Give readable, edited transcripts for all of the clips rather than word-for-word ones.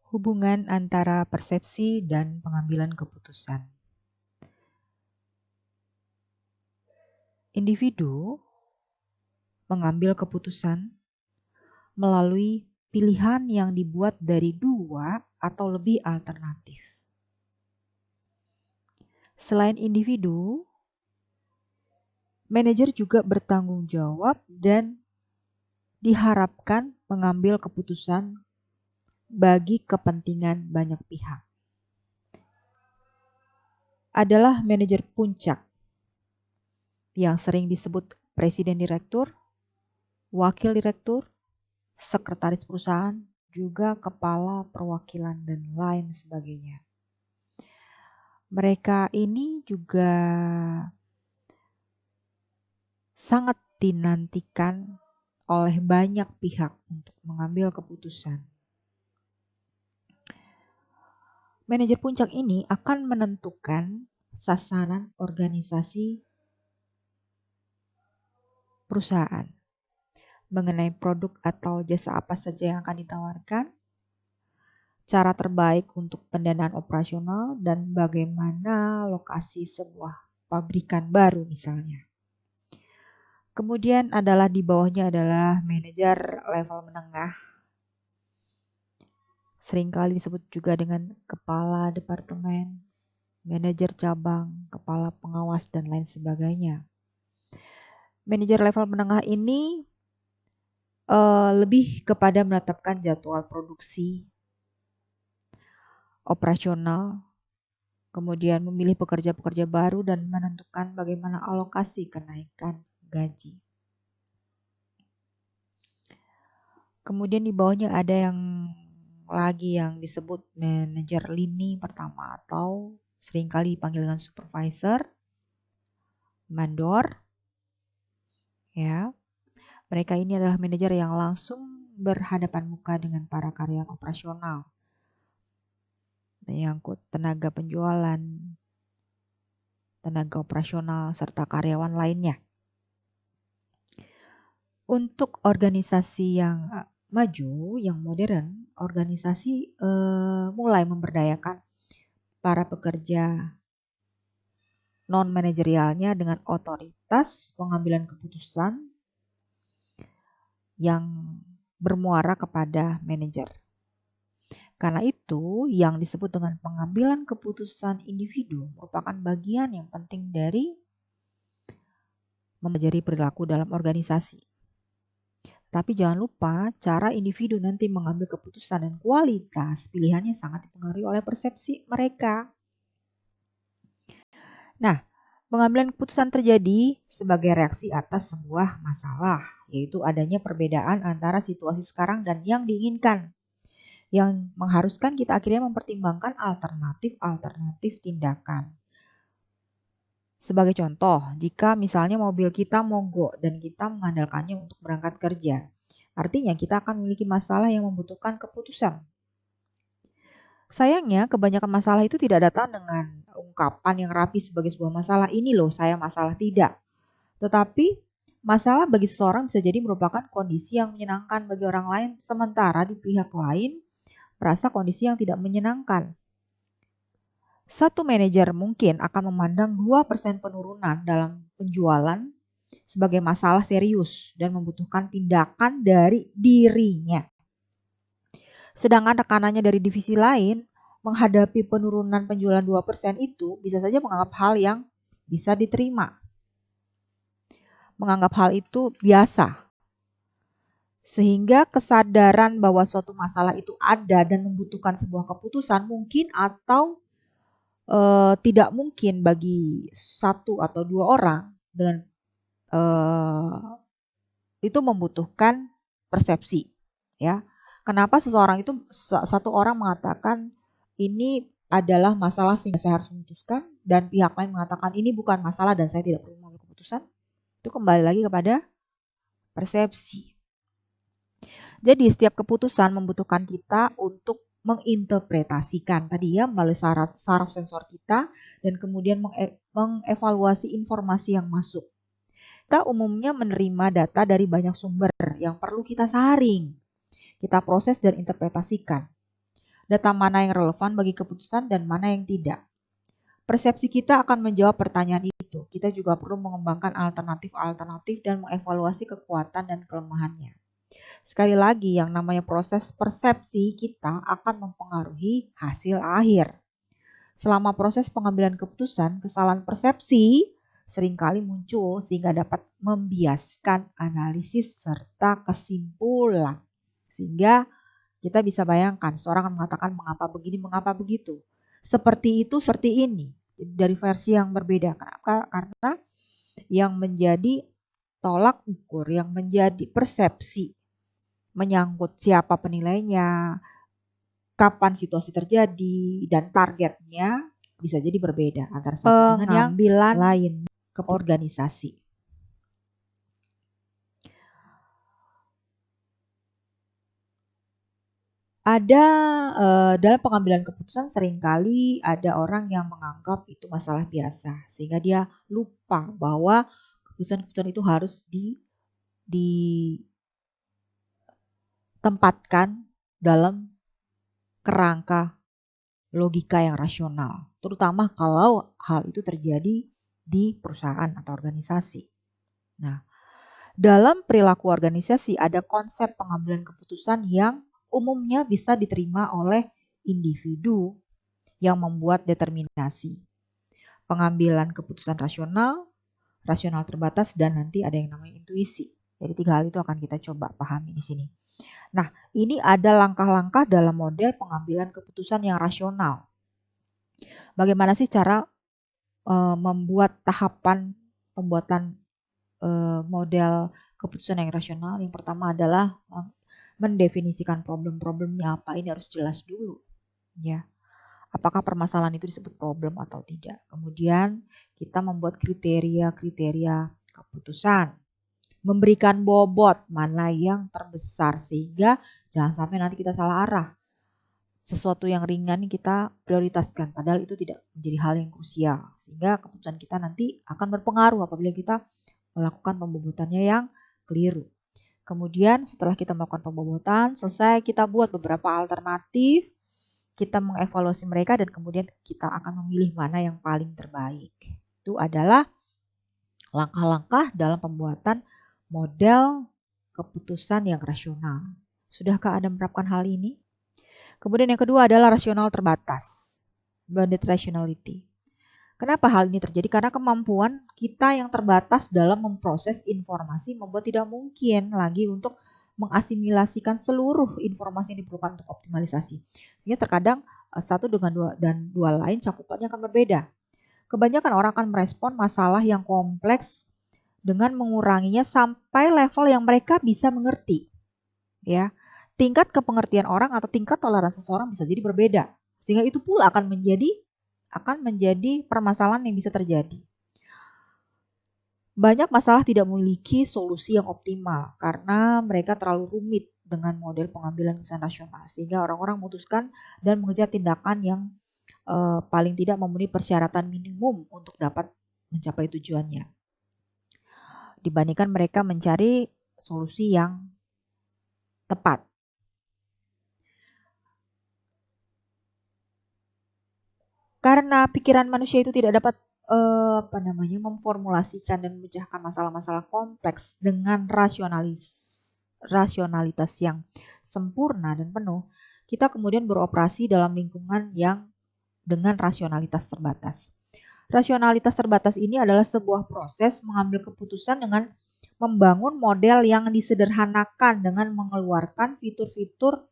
Hubungan antara persepsi dan pengambilan keputusan. Individu mengambil keputusan melalui pilihan yang dibuat dari 2 atau lebih alternatif. Selain individu, manajer juga bertanggung jawab dan diharapkan mengambil keputusan bagi kepentingan banyak pihak. Adalah manajer puncak yang sering disebut presiden direktur, wakil direktur, sekretaris perusahaan, juga kepala perwakilan dan lain sebagainya. Mereka ini juga sangat dinantikan oleh banyak pihak untuk mengambil keputusan. Manajer puncak ini akan menentukan sasaran organisasi perusahaan mengenai produk atau jasa apa saja yang akan ditawarkan, cara terbaik untuk pendanaan operasional, dan bagaimana lokasi sebuah pabrikan baru misalnya. Kemudian di bawahnya adalah manajer level menengah. Seringkali disebut juga dengan kepala departemen, manajer cabang, kepala pengawas, dan lain sebagainya. Manajer level menengah ini lebih kepada menetapkan jadwal produksi, operasional, kemudian memilih pekerja-pekerja baru dan menentukan bagaimana alokasi kenaikan gaji. Kemudian di bawahnya ada yang disebut manajer lini pertama atau seringkali dipanggil dengan supervisor, mandor. Ya. Mereka ini adalah manajer yang langsung berhadapan muka dengan para karyawan operasional. Menyangkut tenaga penjualan, tenaga operasional, serta karyawan lainnya. Untuk organisasi yang maju, yang modern, organisasi mulai memberdayakan para pekerja non-manajerialnya dengan otoritas pengambilan keputusan yang bermuara kepada manajer. Karena itu, yang disebut dengan pengambilan keputusan individu merupakan bagian yang penting dari mempelajari perilaku dalam organisasi. Tapi jangan lupa, cara individu nanti mengambil keputusan dan kualitas pilihannya sangat dipengaruhi oleh persepsi mereka. Nah, pengambilan keputusan terjadi sebagai reaksi atas sebuah masalah, yaitu adanya perbedaan antara situasi sekarang dan yang diinginkan, yang mengharuskan kita akhirnya mempertimbangkan alternatif tindakan. Sebagai contoh, jika misalnya mobil kita mogok dan kita mengandalkannya untuk berangkat kerja, artinya kita akan memiliki masalah yang membutuhkan keputusan. Sayangnya, kebanyakan masalah itu tidak datang dengan ungkapan yang rapi sebagai sebuah masalah. Ini loh, saya masalah, tidak. Tetapi, masalah bagi seseorang bisa jadi merupakan kondisi yang menyenangkan bagi orang lain, sementara di pihak lain merasa kondisi yang tidak menyenangkan. Satu manajer mungkin akan memandang 2% penurunan dalam penjualan sebagai masalah serius dan membutuhkan tindakan dari dirinya. Sedangkan rekanannya dari divisi lain menghadapi penurunan penjualan 2% itu bisa saja menganggap hal yang bisa diterima. Menganggap hal itu biasa. Sehingga kesadaran bahwa suatu masalah itu ada dan membutuhkan sebuah keputusan mungkin atau tidak mungkin bagi 1 atau 2 orang dengan itu membutuhkan persepsi, ya. Kenapa satu orang mengatakan ini adalah masalah sehingga saya harus memutuskan, dan pihak lain mengatakan ini bukan masalah dan saya tidak perlu mengambil keputusan? Itu kembali lagi kepada persepsi. Jadi setiap keputusan membutuhkan kita untuk menginterpretasikan tadi ya melalui saraf sensor kita dan kemudian mengevaluasi informasi yang masuk. Kita umumnya menerima data dari banyak sumber yang perlu kita saring, kita proses dan interpretasikan. data mana yang relevan bagi keputusan dan mana yang tidak. Persepsi kita akan menjawab pertanyaan itu. Kita juga perlu mengembangkan alternatif-alternatif dan mengevaluasi kekuatan dan kelemahannya. Sekali lagi, yang namanya proses persepsi kita akan mempengaruhi hasil akhir. Selama proses pengambilan keputusan, kesalahan persepsi seringkali muncul sehingga dapat membiaskan analisis serta kesimpulan. Sehingga kita bisa bayangkan seorang akan mengatakan mengapa begini, mengapa begitu. Seperti itu, seperti ini. Dari versi yang berbeda. Kenapa? Karena yang menjadi tolak ukur, yang menjadi persepsi menyangkut siapa penilainya, kapan situasi terjadi, dan targetnya bisa jadi berbeda antara satu dengan yang lain ke organisasi. Ada dalam pengambilan keputusan seringkali ada orang yang menganggap itu masalah biasa sehingga dia lupa bahwa keputusan-keputusan itu harus ditempatkan dalam kerangka logika yang rasional, terutama kalau hal itu terjadi di perusahaan atau organisasi. Nah, dalam perilaku organisasi ada konsep pengambilan keputusan yang umumnya bisa diterima oleh individu yang membuat determinasi. Pengambilan keputusan rasional, rasional terbatas, dan nanti ada yang namanya intuisi. Jadi 3 hal itu akan kita coba pahami di sini. Nah, ini ada langkah-langkah dalam model pengambilan keputusan yang rasional. Bagaimana sih cara membuat tahapan pembuatan model keputusan yang rasional? Yang pertama adalah mendefinisikan problem-problemnya apa. Ini harus jelas dulu, ya. Apakah permasalahan itu disebut problem atau tidak. Kemudian kita membuat kriteria-kriteria keputusan. Memberikan bobot mana yang terbesar sehingga jangan sampai nanti kita salah arah. Sesuatu yang ringan kita prioritaskan padahal itu tidak menjadi hal yang krusial. Sehingga keputusan kita nanti akan berpengaruh apabila kita melakukan pembobotannya yang keliru. Kemudian setelah kita melakukan pembobotan, selesai kita buat beberapa alternatif, kita mengevaluasi mereka dan kemudian kita akan memilih mana yang paling terbaik. Itu adalah langkah-langkah dalam pembuatan model keputusan yang rasional. Sudahkah Anda menerapkan hal ini? Kemudian yang kedua adalah rasional terbatas, bounded rationality. Kenapa hal ini terjadi? Karena kemampuan kita yang terbatas dalam memproses informasi membuat tidak mungkin lagi untuk mengasimilasikan seluruh informasi yang diperlukan untuk optimalisasi. Sehingga terkadang satu dengan dua lain cakupannya akan berbeda. Kebanyakan orang akan merespon masalah yang kompleks dengan menguranginya sampai level yang mereka bisa mengerti. Ya, tingkat kepengertian orang atau tingkat toleransi seseorang bisa jadi berbeda. Sehingga itu pula akan menjadi permasalahan yang bisa terjadi. Banyak masalah tidak memiliki solusi yang optimal karena mereka terlalu rumit dengan model pengambilan keputusan rasional sehingga orang-orang memutuskan dan mengejar tindakan yang paling tidak memenuhi persyaratan minimum untuk dapat mencapai tujuannya. Dibandingkan mereka mencari solusi yang tepat. Karena pikiran manusia itu tidak dapat memformulasikan dan memecahkan masalah-masalah kompleks dengan rasionalitas yang sempurna dan penuh, kita kemudian beroperasi dalam lingkungan yang dengan rasionalitas terbatas. Rasionalitas terbatas ini adalah sebuah proses mengambil keputusan dengan membangun model yang disederhanakan dengan mengeluarkan fitur-fitur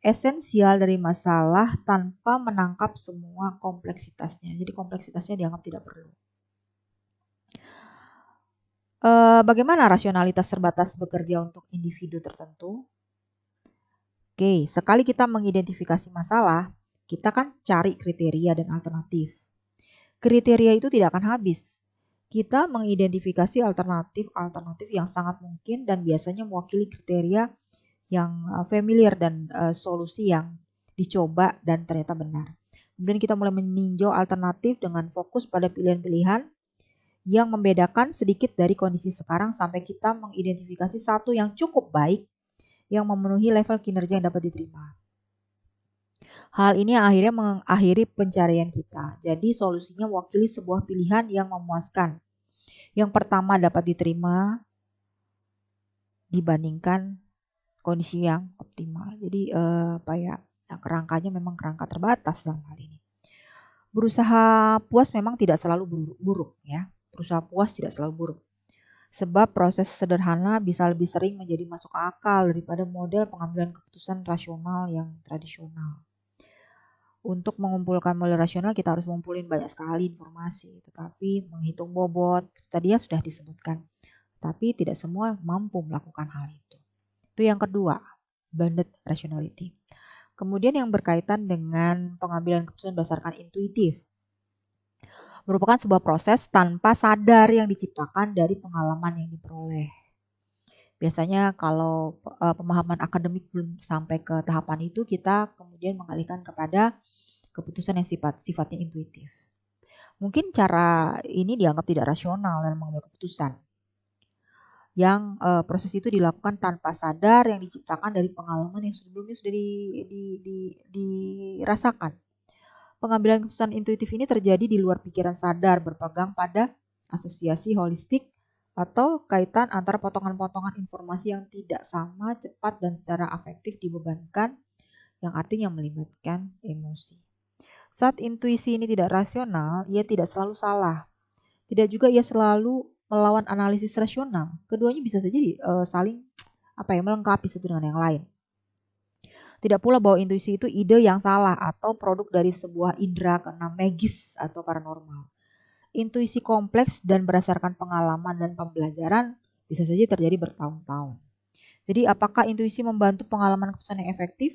esensial dari masalah tanpa menangkap semua kompleksitasnya. Jadi kompleksitasnya dianggap tidak perlu. Bagaimana rasionalitas terbatas bekerja untuk individu tertentu? Oke, sekali kita mengidentifikasi masalah, kita kan cari kriteria dan alternatif. Kriteria itu tidak akan habis. Kita mengidentifikasi alternatif-alternatif yang sangat mungkin dan biasanya mewakili kriteria yang familiar dan solusi yang dicoba dan ternyata benar. Kemudian kita mulai meninjau alternatif dengan fokus pada pilihan-pilihan yang membedakan sedikit dari kondisi sekarang sampai kita mengidentifikasi satu yang cukup baik yang memenuhi level kinerja yang dapat diterima. Hal ini yang akhirnya mengakhiri pencarian kita. Jadi solusinya mewakili sebuah pilihan yang memuaskan. Yang pertama dapat diterima dibandingkan kondisi yang optimal. Jadi apa ya? Nah, kerangkanya memang kerangka terbatas dalam hal ini. Berusaha puas memang tidak selalu buruk ya. Berusaha puas tidak selalu buruk. Sebab proses sederhana bisa lebih sering menjadi masuk akal daripada model pengambilan keputusan rasional yang tradisional. Untuk mengumpulkan model rasional kita harus mengumpulin banyak sekali informasi, tetapi menghitung bobot tadi ya sudah disebutkan. Tapi tidak semua mampu melakukan hal itu. Itu yang kedua, blended rationality. Kemudian yang berkaitan dengan pengambilan keputusan berdasarkan intuitif. Merupakan sebuah proses tanpa sadar yang diciptakan dari pengalaman yang diperoleh. Biasanya kalau pemahaman akademik belum sampai ke tahapan itu, kita kemudian mengalihkan kepada keputusan yang sifatnya intuitif. Mungkin cara ini dianggap tidak rasional dalam mengambil keputusan. Yang proses itu dilakukan tanpa sadar yang diciptakan dari pengalaman yang sebelumnya sudah dirasakan. Pengambilan keputusan intuitif ini terjadi di luar pikiran sadar, berpegang pada asosiasi holistik atau kaitan antara potongan-potongan informasi yang tidak sama, cepat, dan secara afektif dibebankan, yang artinya melibatkan emosi. Saat intuisi ini tidak rasional, ia tidak selalu salah. Tidak juga ia selalu melawan analisis rasional. Keduanya bisa saja saling melengkapi satu dengan yang lain. Tidak pula bahwa intuisi itu ide yang salah atau produk dari sebuah indera keenam magis atau paranormal. Intuisi kompleks dan berdasarkan pengalaman dan pembelajaran bisa saja terjadi bertahun-tahun. Jadi apakah intuisi membantu pengalaman keputusan yang efektif?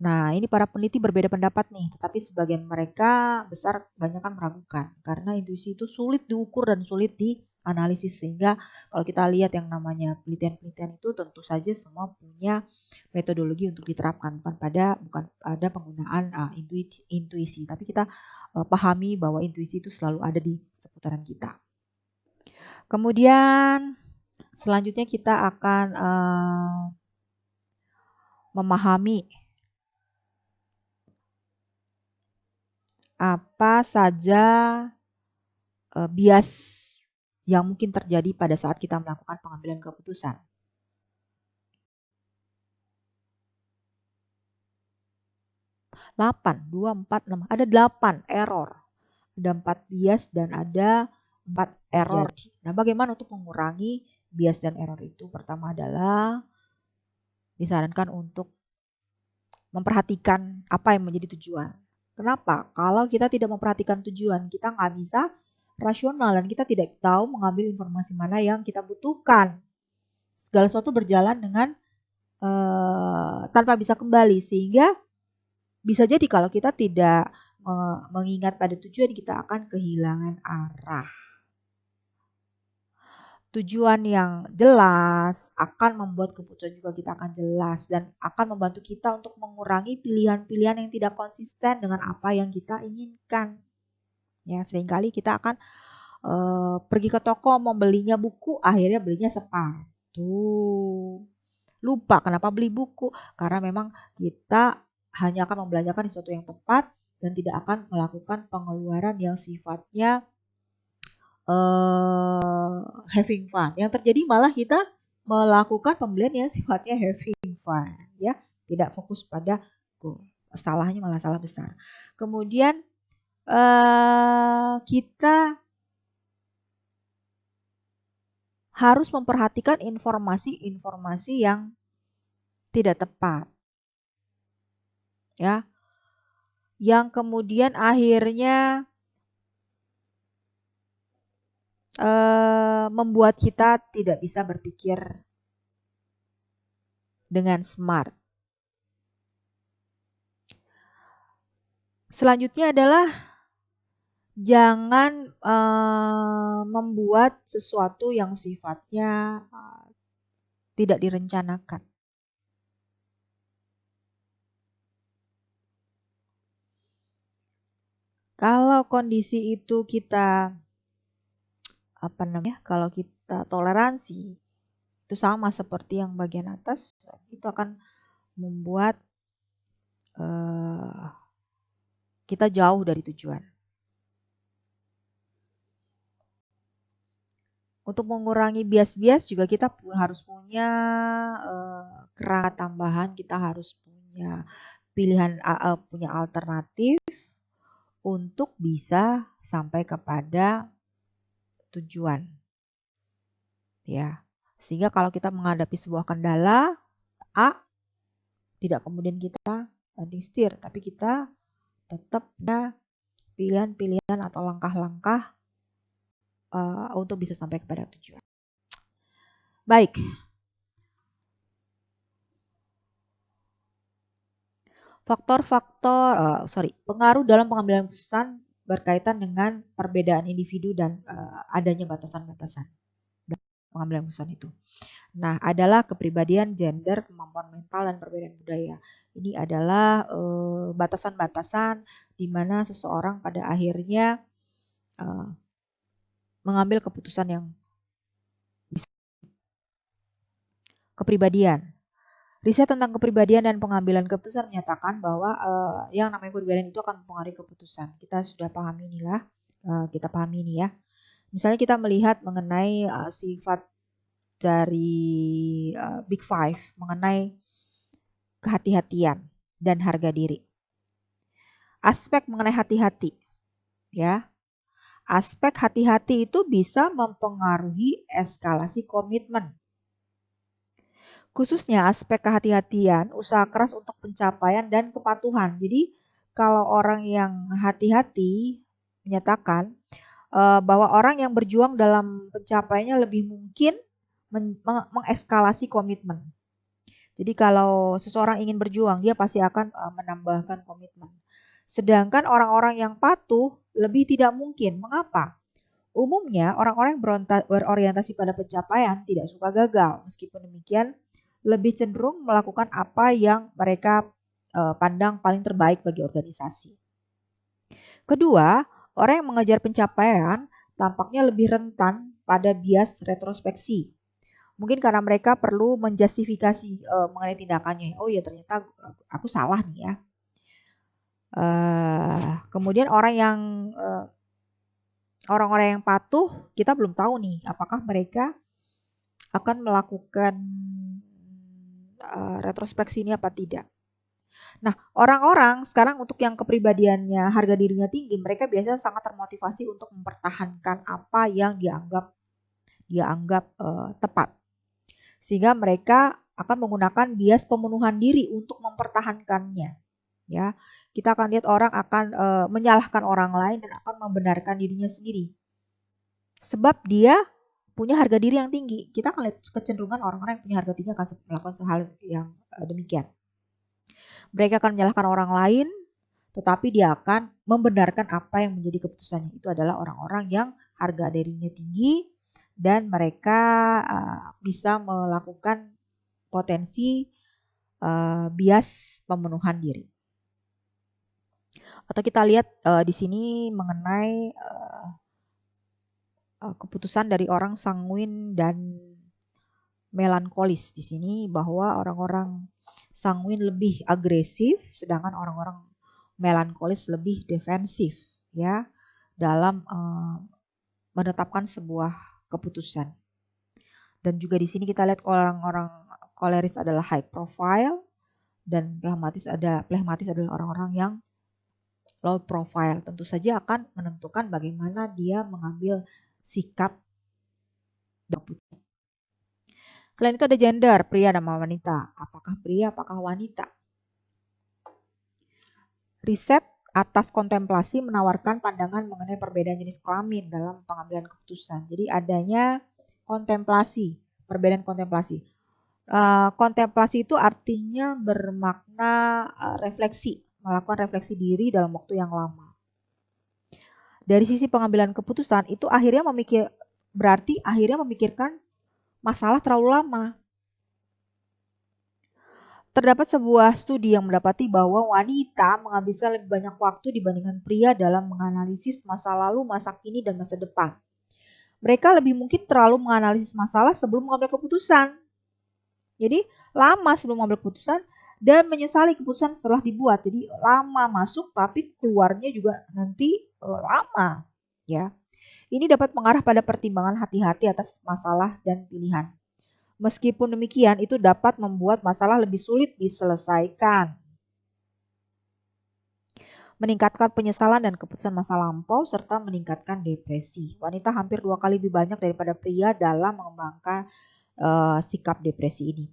Nah, ini para peneliti berbeda pendapat nih, tetapi sebagian mereka besar kebanyakan meragukan karena intuisi itu sulit diukur dan sulit dianalisis, sehingga kalau kita lihat yang namanya penelitian-penelitian itu tentu saja semua punya metodologi untuk diterapkan, bukan pada penggunaan intuisi, tapi kita pahami bahwa intuisi itu selalu ada di seputaran kita. Kemudian selanjutnya kita akan memahami apa saja bias yang mungkin terjadi pada saat kita melakukan pengambilan keputusan. 8, 2, 4, 6. Ada 8 error. Ada 4 bias dan ada 4 error. Nah, bagaimana untuk mengurangi bias dan error itu? Pertama adalah disarankan untuk memperhatikan apa yang menjadi tujuan. Kenapa? Kalau kita tidak memperhatikan tujuan, kita nggak bisa rasional dan kita tidak tahu mengambil informasi mana yang kita butuhkan. Segala sesuatu berjalan dengan tanpa bisa kembali, sehingga bisa jadi kalau kita tidak mengingat pada tujuan, kita akan kehilangan arah. Tujuan yang jelas akan membuat keputusan juga kita akan jelas dan akan membantu kita untuk mengurangi pilihan-pilihan yang tidak konsisten dengan apa yang kita inginkan. Ya, seringkali kita akan pergi ke toko membelinya buku, akhirnya belinya sepatu. Lupa kenapa beli buku, karena memang kita hanya akan membelanjakan sesuatu yang tepat dan tidak akan melakukan pengeluaran yang sifatnya having fun. Yang terjadi malah kita melakukan pembelian yang sifatnya having fun, ya, tidak fokus pada goal. Salahnya malah salah besar. Kemudian kita harus memperhatikan informasi-informasi yang tidak tepat, ya, yang kemudian akhirnya membuat kita tidak bisa berpikir dengan smart. Selanjutnya adalah jangan membuat sesuatu yang sifatnya tidak direncanakan. Kalau kondisi itu kita kalau kita toleransi, itu sama seperti yang bagian atas, itu akan membuat kita jauh dari tujuan. Untuk mengurangi bias-bias juga kita harus punya kerangka tambahan, kita harus punya pilihan, punya alternatif untuk bisa sampai kepada tujuan. Ya. Sehingga kalau kita menghadapi sebuah kendala A, tidak kemudian kita banting setir, tapi kita tetap punya pilihan-pilihan atau langkah-langkah untuk bisa sampai kepada tujuan. Baik. Pengaruh dalam pengambilan keputusan berkaitan dengan perbedaan individu dan adanya batasan-batasan dalam pengambilan keputusan itu. Nah, adalah kepribadian, gender, kemampuan mental, dan perbedaan budaya. Ini adalah batasan-batasan di mana seseorang pada akhirnya mengambil keputusan yang bisa. Kepribadian. Riset tentang kepribadian dan pengambilan keputusan menyatakan bahwa yang namanya kepribadian itu akan mempengaruhi keputusan. Kita sudah pahami inilah, kita pahami ini ya. Misalnya kita melihat mengenai sifat dari Big Five mengenai kehati-hatian dan harga diri. Aspek mengenai hati-hati, ya. Aspek hati-hati itu bisa mempengaruhi eskalasi komitmen. Khususnya aspek kehati-hatian, usaha keras untuk pencapaian dan kepatuhan. Jadi kalau orang yang hati-hati menyatakan bahwa orang yang berjuang dalam pencapaiannya lebih mungkin mengeskalasi komitmen. Jadi kalau seseorang ingin berjuang, dia pasti akan menambahkan komitmen. Sedangkan orang-orang yang patuh lebih tidak mungkin. Mengapa? Umumnya orang-orang yang berorientasi pada pencapaian tidak suka gagal. Meskipun demikian, lebih cenderung melakukan apa yang mereka pandang paling terbaik bagi organisasi. Kedua, orang yang mengejar pencapaian tampaknya lebih rentan pada bias retrospeksi. Mungkin karena mereka perlu menjustifikasi mengenai tindakannya. Oh ya, ternyata aku salah nih ya. Kemudian orang-orang yang patuh, kita belum tahu nih apakah mereka akan melakukan retrospeksi ini apa tidak. Nah, orang-orang sekarang untuk yang kepribadiannya, harga dirinya tinggi, mereka biasanya sangat termotivasi untuk mempertahankan apa yang dianggap tepat. Sehingga mereka akan menggunakan bias pemenuhan diri untuk mempertahankannya. Ya, kita akan lihat orang akan menyalahkan orang lain dan akan membenarkan dirinya sendiri. Sebab dia punya harga diri yang tinggi. Kita akan lihat kecenderungan orang-orang yang punya harga tinggi akan melakukan hal yang demikian. Mereka akan menyalahkan orang lain, tetapi dia akan membenarkan apa yang menjadi keputusannya. Itu adalah orang-orang yang harga dirinya tinggi dan mereka bisa melakukan potensi bias pemenuhan diri. Atau kita lihat di sini mengenai keputusan dari orang sanguin dan melankolis di sini, bahwa orang-orang sanguin lebih agresif sedangkan orang-orang melankolis lebih defensif ya dalam menetapkan sebuah keputusan. Dan juga di sini kita lihat orang-orang koleris adalah high profile dan phlegmatis adalah orang-orang yang low profile. Tentu saja akan menentukan bagaimana dia mengambil sikap. Selain itu ada gender, pria dan wanita. Apakah pria, apakah wanita? Riset atas kontemplasi menawarkan pandangan mengenai perbedaan jenis kelamin dalam pengambilan keputusan. Jadi adanya kontemplasi, perbedaan kontemplasi. Kontemplasi itu artinya bermakna refleksi, melakukan refleksi diri dalam waktu yang lama. Dari sisi pengambilan keputusan itu berarti akhirnya memikirkan masalah terlalu lama. Terdapat sebuah studi yang mendapati bahwa wanita menghabiskan lebih banyak waktu dibandingkan pria dalam menganalisis masa lalu, masa kini, dan masa depan. Mereka lebih mungkin terlalu menganalisis masalah sebelum mengambil keputusan. Jadi lama sebelum mengambil keputusan dan menyesali keputusan setelah dibuat. Jadi lama masuk tapi keluarnya juga nanti lama, ya. Ini dapat mengarah pada pertimbangan hati-hati atas masalah dan pilihan. Meskipun demikian, itu dapat membuat masalah lebih sulit diselesaikan. Meningkatkan penyesalan dan keputusan masa lampau, serta meningkatkan depresi. Wanita hampir 2 kali lebih banyak daripada pria dalam mengembangkan sikap depresi ini.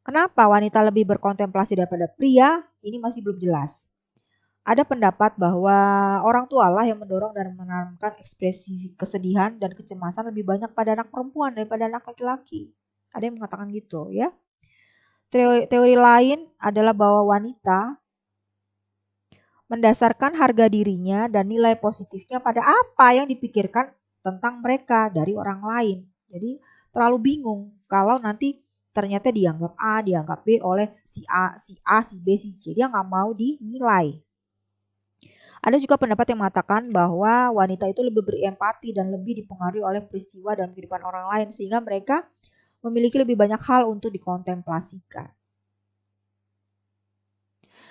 Kenapa wanita lebih berkontemplasi daripada pria? Ini masih belum jelas. Ada pendapat bahwa orang tua lah yang mendorong dan menanamkan ekspresi kesedihan dan kecemasan lebih banyak pada anak perempuan daripada anak laki-laki. Ada yang mengatakan gitu, ya. Teori lain adalah bahwa wanita mendasarkan harga dirinya dan nilai positifnya pada apa yang dipikirkan tentang mereka dari orang lain. Jadi terlalu bingung kalau nanti ternyata dianggap A, dianggap B oleh si A, si B, si C. Dia nggak mau dinilai. Ada juga pendapat yang mengatakan bahwa wanita itu lebih berempati dan lebih dipengaruhi oleh peristiwa dalam kehidupan orang lain sehingga mereka memiliki lebih banyak hal untuk dikontemplasikan.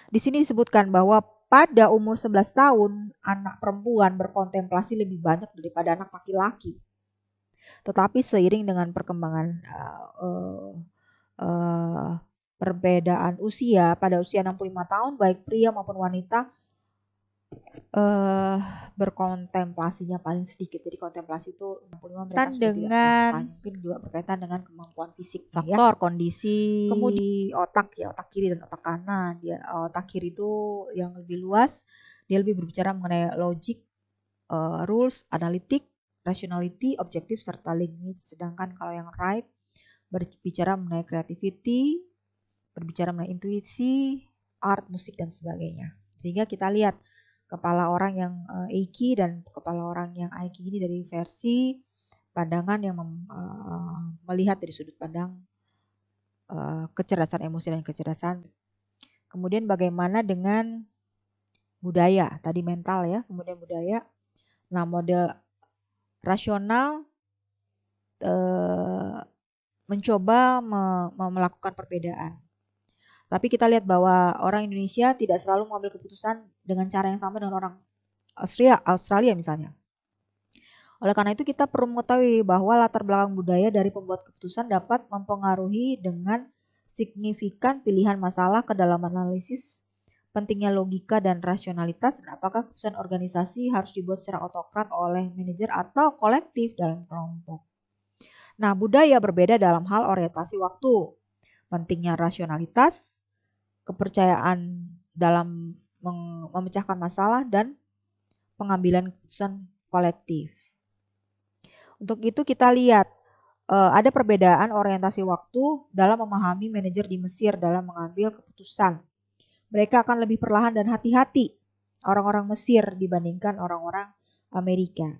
Di sini disebutkan bahwa pada umur 11 tahun, anak perempuan berkontemplasi lebih banyak daripada anak laki-laki. Tetapi seiring dengan perkembangan perbedaan usia, pada usia 65 tahun baik pria maupun wanita berkontemplasinya paling sedikit. Jadi kontemplasi itu 65 mereka sudah tidak melakukan. Mungkin juga berkaitan dengan kemampuan fisik, faktor, ya. Kondisi kemudian otak, ya, otak kiri dan otak kanan. Dia otak kiri itu yang lebih luas, dia lebih berbicara mengenai logic, rules, analitik, rationality, objektif serta language. Sedangkan kalau yang right berbicara mengenai creativity, berbicara mengenai intuisi, art, musik dan sebagainya. Sehingga kita lihat kepala orang yang Eiki dan kepala orang yang Aiki ini dari versi pandangan yang melihat dari sudut pandang kecerdasan emosi dan kecerdasan. Kemudian bagaimana dengan budaya, tadi mental ya, kemudian budaya. Nah, model rasional mencoba melakukan perbedaan. Tapi kita lihat bahwa orang Indonesia tidak selalu mengambil keputusan dengan cara yang sama dengan orang Australia misalnya. Oleh karena itu kita perlu mengetahui bahwa latar belakang budaya dari pembuat keputusan dapat mempengaruhi dengan signifikan pilihan masalah ke dalam analisis, pentingnya logika dan rasionalitas, dan apakah keputusan organisasi harus dibuat secara otokrat oleh manajer atau kolektif dalam kelompok. Nah, budaya berbeda dalam hal orientasi waktu, pentingnya rasionalitas, kepercayaan dalam memecahkan masalah, dan pengambilan keputusan kolektif. Untuk itu kita lihat ada perbedaan orientasi waktu dalam memahami manajer di Mesir dalam mengambil keputusan. Mereka akan lebih perlahan dan hati-hati orang-orang Mesir dibandingkan orang-orang Amerika.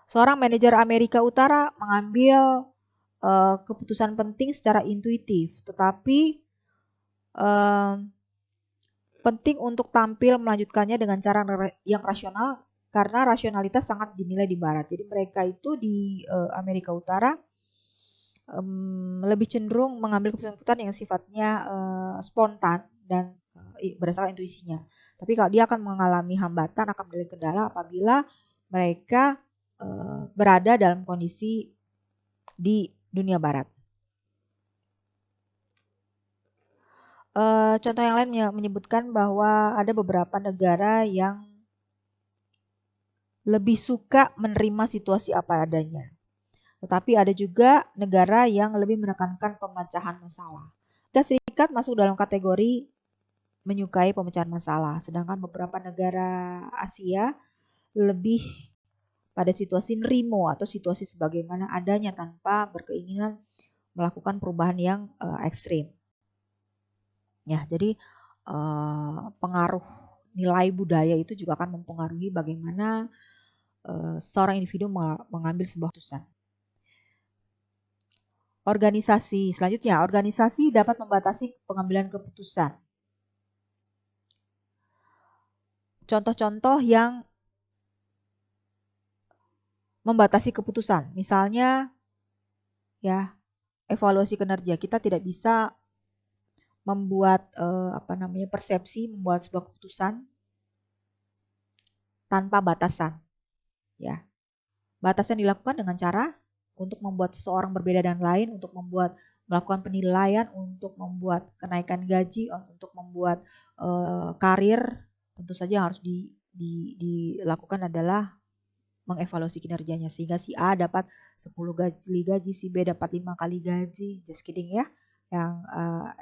Seorang manajer Amerika Utara mengambil keputusan penting secara intuitif, tetapi penting untuk tampil melanjutkannya dengan cara yang rasional karena rasionalitas sangat dinilai di barat. Jadi mereka itu di Amerika Utara lebih cenderung mengambil keputusan yang sifatnya spontan dan berdasarkan intuisinya. Tapi kalau dia akan mengalami hambatan, akan mengalami kendala apabila mereka berada dalam kondisi di dunia barat. Contoh yang lain menyebutkan bahwa ada beberapa negara yang lebih suka menerima situasi apa adanya. Tetapi ada juga negara yang lebih menekankan pemecahan masalah. Amerika Serikat masuk dalam kategori menyukai pemecahan masalah, sedangkan beberapa negara Asia lebih pada situasi nerimo atau situasi sebagaimana adanya tanpa berkeinginan melakukan perubahan yang ekstrim. Ya, jadi pengaruh nilai budaya itu juga akan mempengaruhi bagaimana seorang individu mengambil sebuah keputusan. Organisasi selanjutnya, organisasi dapat membatasi pengambilan keputusan. Contoh-contoh yang membatasi keputusan, misalnya ya evaluasi kinerja. Kita tidak bisa membuat persepsi, membuat sebuah keputusan tanpa batasan, ya. Batasan dilakukan dengan cara untuk membuat seseorang berbeda dan lain, untuk melakukan penilaian, untuk membuat kenaikan gaji, untuk membuat karir. Tentu saja harus dilakukan adalah mengevaluasi kinerjanya, sehingga si A dapat 10 kali gaji, si B dapat 5 kali gaji, just kidding ya, yang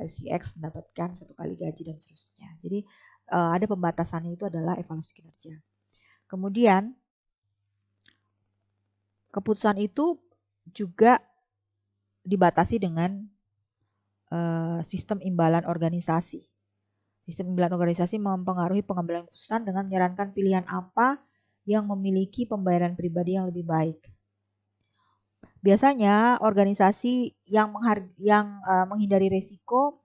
si X mendapatkan 1 kali gaji dan seterusnya. Jadi ada pembatasannya, itu adalah evaluasi kinerja. Kemudian keputusan itu juga dibatasi dengan sistem imbalan organisasi. Sistem imbalan organisasi mempengaruhi pengambilan keputusan dengan menyarankan pilihan apa yang memiliki pembayaran pribadi yang lebih baik. Biasanya organisasi yang menghindari risiko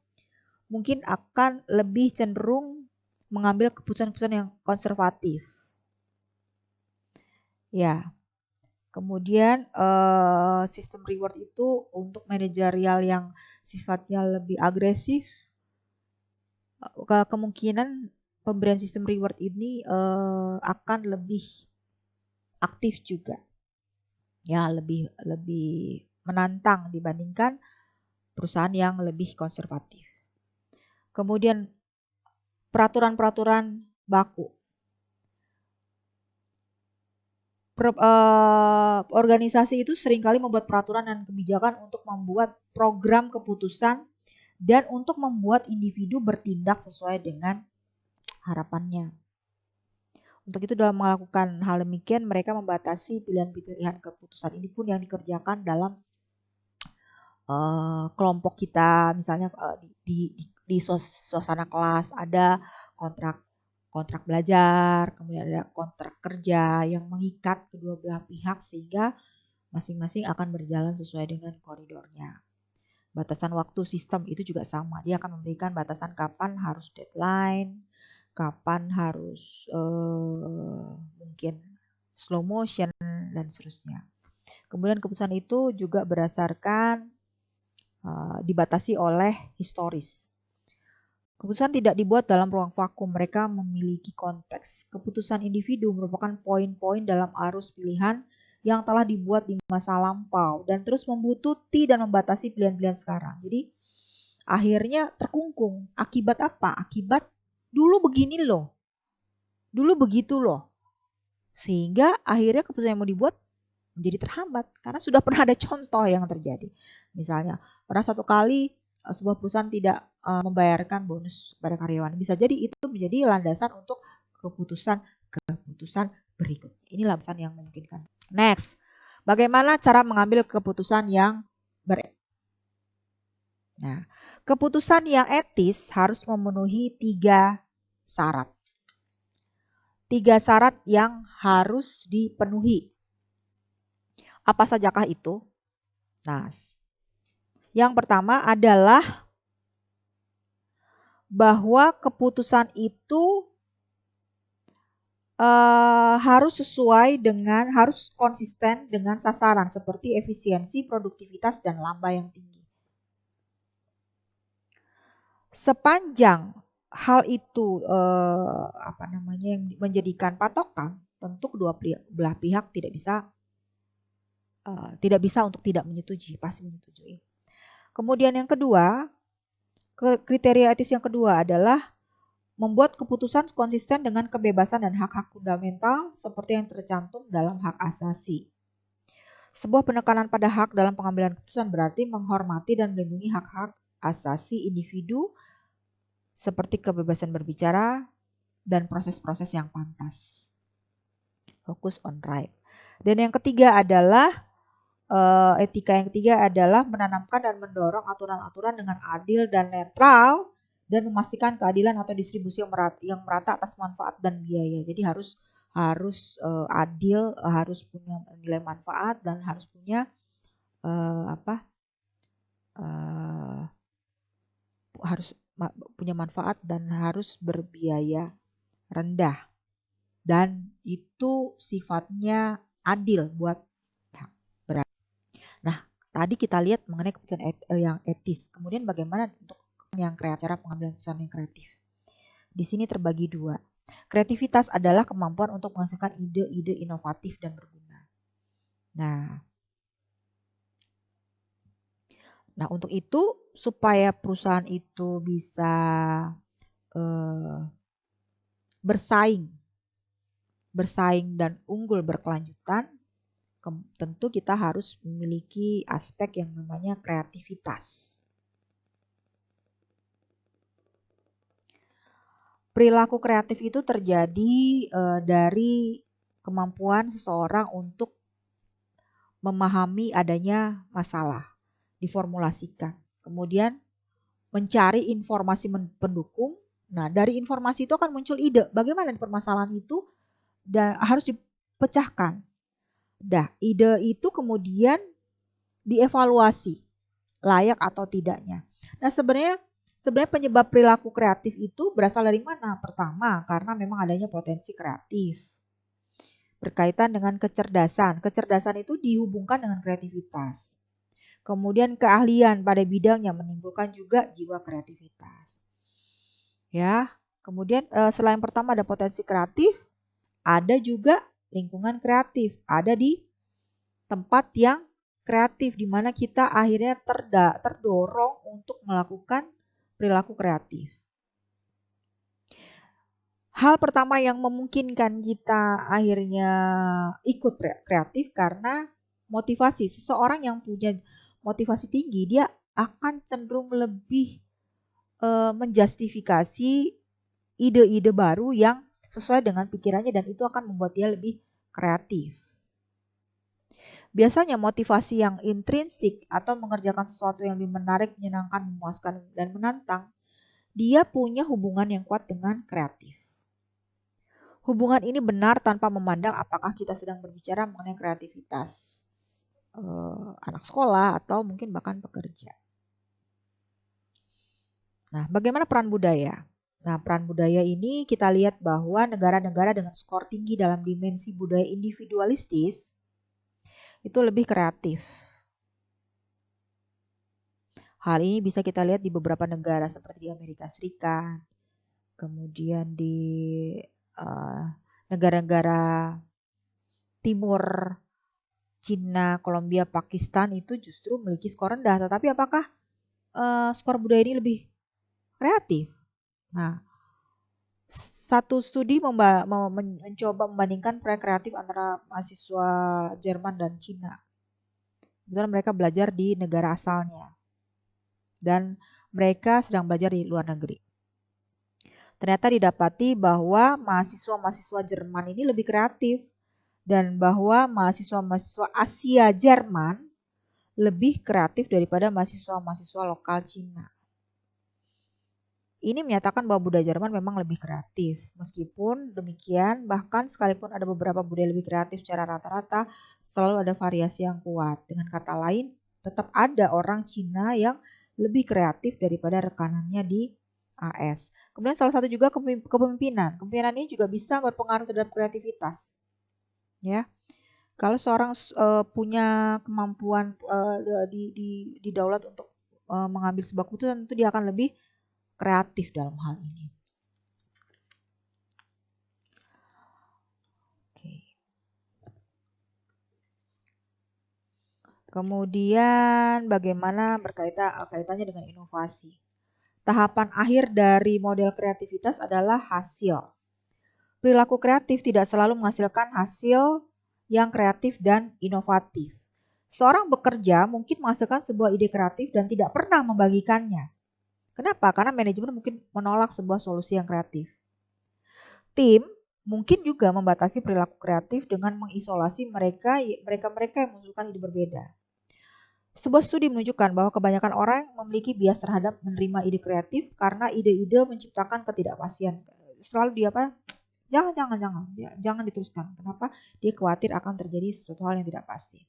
mungkin akan lebih cenderung mengambil keputusan-keputusan yang konservatif. Ya. Kemudian sistem reward itu untuk manajerial yang sifatnya lebih agresif, kemungkinan pemberian sistem reward ini akan lebih aktif juga, ya, lebih menantang dibandingkan perusahaan yang lebih konservatif. Kemudian peraturan-peraturan baku. Organisasi itu seringkali membuat peraturan dan kebijakan untuk membuat program keputusan dan untuk membuat individu bertindak sesuai dengan harapannya. Untuk itu dalam melakukan hal demikian, mereka membatasi pilihan-pilihan keputusan ini pun yang dikerjakan dalam kelompok kita. Misalnya di suasana kelas ada kontrak belajar, kemudian ada kontrak kerja yang mengikat kedua belah pihak sehingga masing-masing akan berjalan sesuai dengan koridornya. Batasan waktu sistem itu juga sama, dia akan memberikan batasan kapan harus deadline, kapan harus mungkin slow motion dan seterusnya. Kemudian keputusan itu juga berdasarkan dibatasi oleh historis. Keputusan tidak dibuat dalam ruang vakum, mereka memiliki konteks. Keputusan individu merupakan poin-poin dalam arus pilihan yang telah dibuat di masa lampau dan terus membutuhkan dan membatasi pilihan-pilihan sekarang. Jadi akhirnya terkungkung. Akibat apa? Akibat dulu begini loh, dulu begitu loh. Sehingga akhirnya keputusan yang mau dibuat menjadi terhambat karena sudah pernah ada contoh yang terjadi. Misalnya pernah satu kali sebuah perusahaan tidak membayarkan bonus pada karyawan. Bisa jadi itu menjadi landasan untuk keputusan berikutnya. Inilah pesan yang memungkinkan. Next, bagaimana cara mengambil keputusan yang Nah, keputusan yang etis harus memenuhi 3 syarat. 3 syarat yang harus dipenuhi. Apa sajakah itu? Nah, yang pertama adalah bahwa keputusan itu harus konsisten dengan sasaran seperti efisiensi, produktivitas, dan laba yang tinggi. Sepanjang hal itu yang menjadikan patokan, tentu kedua belah pihak tidak bisa untuk tidak menyetujui, pasti menyetujui. Kemudian yang kedua, kriteria etis yang kedua adalah membuat keputusan konsisten dengan kebebasan dan hak-hak fundamental seperti yang tercantum dalam hak asasi. Sebuah penekanan pada hak dalam pengambilan keputusan berarti menghormati dan melindungi hak-hak asasi individu seperti kebebasan berbicara dan proses-proses yang pantas. Fokus on right. Dan yang ketiga adalah etika yang ketiga adalah menanamkan dan mendorong aturan-aturan dengan adil dan netral dan memastikan keadilan atau distribusi yang merata atas manfaat dan biaya. Jadi harus adil, harus punya nilai manfaat dan harus punya harus punya manfaat dan harus berbiaya rendah. Dan itu sifatnya adil buat Nah, tadi kita lihat mengenai keputusan yang etis. Kemudian bagaimana untuk yang kreatif, cara pengambilan keputusan yang kreatif. Di sini terbagi dua. Kreativitas adalah kemampuan untuk menghasilkan ide-ide inovatif dan berguna. Nah, untuk itu supaya perusahaan itu bisa bersaing dan unggul berkelanjutan, tentu kita harus memiliki aspek yang namanya kreativitas. Perilaku kreatif itu terjadi dari kemampuan seseorang untuk memahami adanya masalah, diformulasikan. Kemudian mencari informasi pendukung. Nah, dari informasi itu akan muncul ide. Bagaimana permasalahan itu harus dipecahkan. Ide itu kemudian dievaluasi layak atau tidaknya. Nah, sebenarnya penyebab perilaku kreatif itu berasal dari mana? Pertama, karena memang adanya potensi kreatif. Berkaitan dengan kecerdasan. Kecerdasan itu dihubungkan dengan kreativitas. Kemudian keahlian pada bidangnya menimbulkan juga jiwa kreativitas. Ya, kemudian selain pertama ada potensi kreatif, ada juga lingkungan kreatif. Ada di tempat yang kreatif di mana kita akhirnya terdorong untuk melakukan perilaku kreatif. Hal pertama yang memungkinkan kita akhirnya ikut kreatif karena motivasi. Seseorang yang punya motivasi tinggi, dia akan cenderung lebih menjustifikasi ide-ide baru yang sesuai dengan pikirannya dan itu akan membuat dia lebih kreatif. Biasanya motivasi yang intrinsik atau mengerjakan sesuatu yang lebih menarik, menyenangkan, memuaskan, dan menantang, dia punya hubungan yang kuat dengan kreatif. Hubungan ini benar tanpa memandang apakah kita sedang berbicara mengenai kreativitas anak sekolah atau mungkin bahkan pekerja. Nah, bagaimana peran budaya? Nah, peran budaya ini kita lihat bahwa negara-negara dengan skor tinggi dalam dimensi budaya individualistis itu lebih kreatif. Hal ini bisa kita lihat di beberapa negara seperti di Amerika Serikat, kemudian di negara-negara timur, Cina, Kolombia, Pakistan itu justru memiliki skor rendah. Tetapi apakah skor budaya ini lebih kreatif? Nah, satu studi mencoba membandingkan proyek kreatif antara mahasiswa Jerman dan Cina. Kebetulan mereka belajar di negara asalnya. Dan mereka sedang belajar di luar negeri. Ternyata didapati bahwa mahasiswa-mahasiswa Jerman ini lebih kreatif dan bahwa mahasiswa-mahasiswa Asia Jerman lebih kreatif daripada mahasiswa-mahasiswa lokal Cina. Ini menyatakan bahwa budaya Jerman memang lebih kreatif. Meskipun demikian, bahkan sekalipun ada beberapa budaya lebih kreatif secara rata-rata, selalu ada variasi yang kuat. Dengan kata lain, tetap ada orang Cina yang lebih kreatif daripada rekanannya di AS. Kemudian salah satu juga kepemimpinan. Kepemimpinan ini juga bisa berpengaruh terhadap kreativitas. Ya. Kalau seorang punya kemampuan di daulat untuk mengambil sebuah keputusan, tentu dia akan lebih kreatif dalam hal ini. Oke. Kemudian bagaimana kaitannya dengan inovasi? Tahapan akhir dari model kreativitas adalah hasil. Perilaku kreatif tidak selalu menghasilkan hasil yang kreatif dan inovatif. Seorang bekerja mungkin menghasilkan sebuah ide kreatif dan tidak pernah membagikannya. Kenapa? Karena manajemen mungkin menolak sebuah solusi yang kreatif. Tim mungkin juga membatasi perilaku kreatif dengan mengisolasi mereka yang mengusulkan ide berbeda. Sebuah studi menunjukkan bahwa kebanyakan orang memiliki bias terhadap menerima ide kreatif karena ide-ide menciptakan ketidakpastian. Selalu dia apa? Jangan diteruskan. Kenapa? Dia khawatir akan terjadi sesuatu hal yang tidak pasti.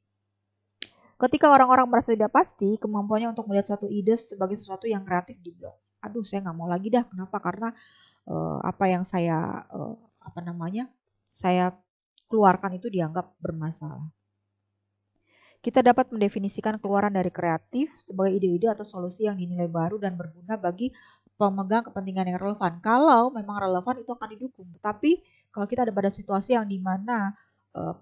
Ketika orang-orang merasa tidak pasti, kemampuannya untuk melihat suatu ide sebagai sesuatu yang kreatif diblok. Aduh, saya nggak mau lagi dah. Kenapa? Karena apa yang saya saya keluarkan itu dianggap bermasalah. Kita dapat mendefinisikan keluaran dari kreatif sebagai ide-ide atau solusi yang dinilai baru dan berguna bagi pemegang kepentingan yang relevan. Kalau memang relevan itu akan didukung. Tapi kalau kita ada pada situasi yang dimana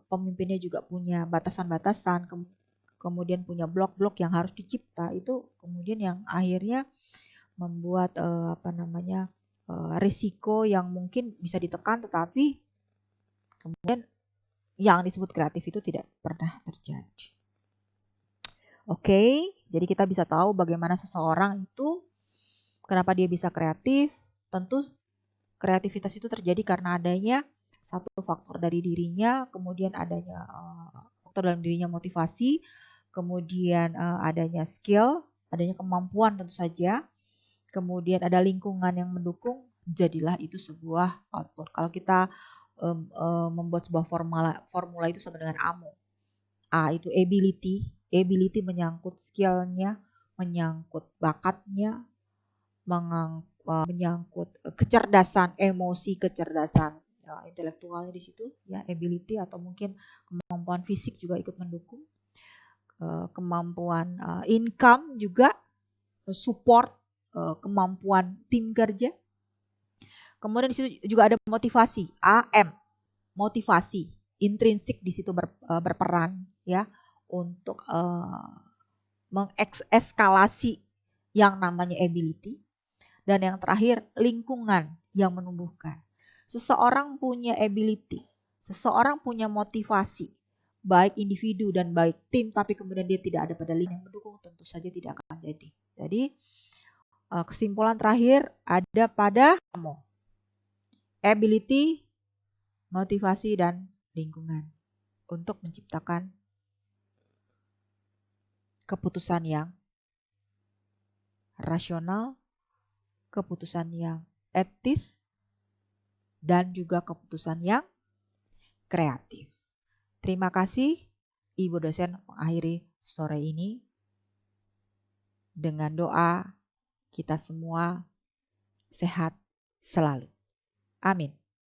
pemimpinnya juga punya batasan-batasan, kemudian punya blok-blok yang harus dicipta, itu kemudian yang akhirnya membuat risiko yang mungkin bisa ditekan, tetapi kemudian yang disebut kreatif itu tidak pernah terjadi. Oke, jadi kita bisa tahu bagaimana seseorang itu, kenapa dia bisa kreatif. Tentu kreativitas itu terjadi karena adanya satu faktor dari dirinya, kemudian adanya faktor dalam dirinya motivasi, kemudian adanya skill, adanya kemampuan tentu saja, kemudian ada lingkungan yang mendukung, jadilah itu sebuah output. Kalau kita membuat sebuah formula itu sama dengan AMO. A itu ability menyangkut skillnya, menyangkut bakatnya, menyangkut kecerdasan emosi, kecerdasan intelektualnya di situ ya, ability, atau mungkin kemampuan fisik juga ikut mendukung, kemampuan income juga, support, kemampuan tim kerja. Kemudian di situ juga ada motivasi, AM, motivasi intrinsik di situ berperan ya untuk mengekskalasi yang namanya ability. Dan yang terakhir, lingkungan yang menumbuhkan. Seseorang punya ability, seseorang punya motivasi, baik individu dan baik tim, tapi kemudian dia tidak ada pada lingkungan yang mendukung, tentu saja tidak akan jadi. Jadi kesimpulan terakhir ada pada kamu, ability, motivasi, dan lingkungan untuk menciptakan keputusan yang rasional, keputusan yang etis, dan juga keputusan yang kreatif. Terima kasih, Ibu dosen mengakhiri sore ini dengan doa kita semua sehat selalu. Amin.